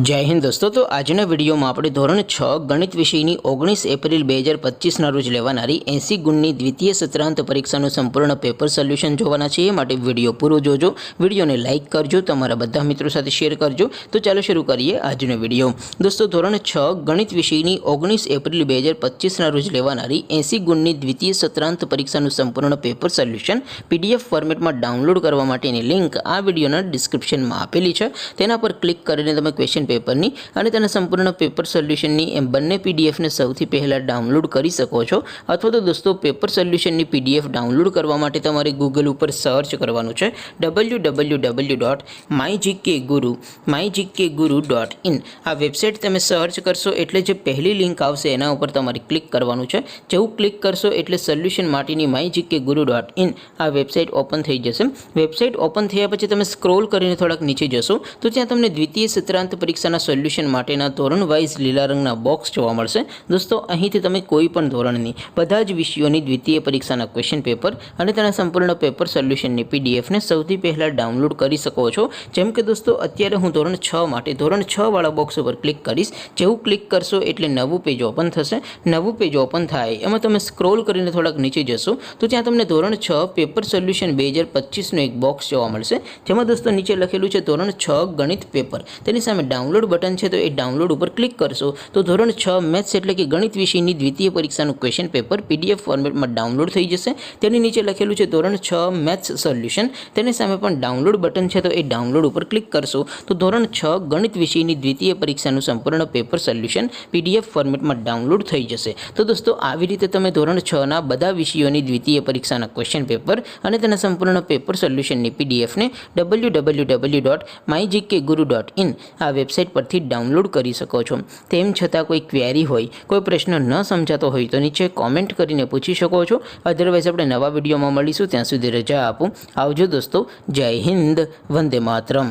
जय हिंद दोस्तों। तो આજના વિડીયોમાં આપણે ધોરણ 6 ગણિત વિષયની 19 એપ્રિલ 2025ના રોજ લેવાનારી 80 ગુણની દ્વિતીય સત્રાંત પરીક્ષાનું સંપૂર્ણ પેપર સોલ્યુશન જોવાના છે। માટે વિડીયો પૂરો જોજો, વિડીયોને લાઇક કરજો, તમારા બધા મિત્રો સાથે શેર કરજો। તો ચાલો શરૂ કરીએ આજનો વિડીયો। દોસ્તો ધોરણ 6 ગણિત વિષયની 19 એપ્રિલ 2025ના રોજ લેવાનારી 80 ગુણની દ્વિતીય સત્રાંત પરીક્ષાનું સંપૂર્ણ પેપર સોલ્યુશન પીડીએફ ફોર્મેટમાં ડાઉનલોડ કરવા માટેની લિંક આ વિડીયોના ડિસ્ક્રિપ્શનમાં આપેલી છે। તેના પર ક્લિક કરીને તમે ક્વેશ્ચન પેપરની અને તેના સંપૂર્ણ પેપર સોલ્યુશનની એમ બંને પીડીએફને સૌથી પહેલાં ડાઉનલોડ કરી શકો છો। અથવા તો દોસ્તો પેપર સોલ્યુશનની પીડીએફ ડાઉનલોડ કરવા માટે તમારે ગૂગલ ઉપર સર્ચ કરવાનું છે www.mygkguru.in। આ વેબસાઇટ તમે સર્ચ કરશો એટલે જે પહેલી લિંક આવશે એના ઉપર તમારે ક્લિક કરવાનું છે। જેવું ક્લિક કરશો એટલે સોલ્યુશન માટેની mygkguru.in આ વેબસાઇટ ઓપન થઈ જશે। વેબસાઇટ ઓપન થયા પછી તમે સ્ક્રોલ કરીને થોડાક નીચે જશો તો ત્યાં તમને દ્વિતીય સત્રાંત પરીક્ષાના સોલ્યુશન માટેના ધોરણ વાઇઝ લીલા રંગના બોક્સ જોવા મળશે। દોસ્તો અહીંથી તમે કોઈ પણ ધોરણની બધા જ વિષયોની દ્વિતીય પરીક્ષાના ક્વેશ્ચન પેપર અને તેના સંપૂર્ણ પેપર સોલ્યુશનની પીડીએફને સૌથી પહેલાં ડાઉનલોડ કરી શકો છો। જેમ કે દોસ્તો અત્યારે હું ધોરણ 6 માટે ધોરણ 6 વાળા બોક્સ ઉપર ક્લિક કરીશ। જેવું ક્લિક કરશો એટલે નવું પેજ ઓપન થશે। નવું પેજ ઓપન થાય એમાં તમે સ્ક્રોલ કરીને થોડાક નીચે જશો તો ત્યાં તમને ધોરણ 6 પેપર સોલ્યુશન 2025નું એક બોક્સ જોવા મળશે। જેમાં દોસ્તો નીચે લખેલું છે ધોરણ 6 ગણિત પેપર। તેની સામે ડાઉનલોડ બટન છે તો એ ડાઉનલોડ ઉપર ક્લિક કરશો તો ધોરણ 6 મેથ્સ એટલે કે ગણિત વિષયની દ્વિતીય પરીક્ષાનું ક્વેશ્ચન પેપર પીડીએફ ફોર્મેટમાં ડાઉનલોડ થઈ જશે। તેની નીચે લખેલું છે ધોરણ 6 મેથ્સ સોલ્યુશન। તેની સામે પણ ડાઉનલોડ બટન છે તો એ ડાઉનલોડ ઉપર ક્લિક કરશો તો ધોરણ 6 ગણિત વિષયની દ્વિતીય પરીક્ષાનું સંપૂર્ણ પેપર સોલ્યુશન પીડીએફ ફોર્મેટમાં ડાઉનલોડ થઈ જશે। તો દોસ્તો આવી રીતે તમે ધોરણ 6ના બધા વિષયોની દ્વિતીય પરીક્ષાના ક્વેશ્ચન પેપર અને તેના સંપૂર્ણ પેપર સોલ્યુશનની પીડીએફને www.mygkguru.in આ વેબસાઇટ પરથી ડાઉનલોડ કરી શકો છો। તેમ છતાં કોઈ ક્વેરી હોય, કોઈ પ્રશ્ન ન સમજાતો હોય તો નીચે કોમેન્ટ કરીને પૂછી શકો છો। અધરવાઇઝ આપણે નવા વિડીયોમાં મળીશું, ત્યાં સુધી રજા આપો। આવજો દોસ્તો, જય હિન્દ, વંદે માતરમ।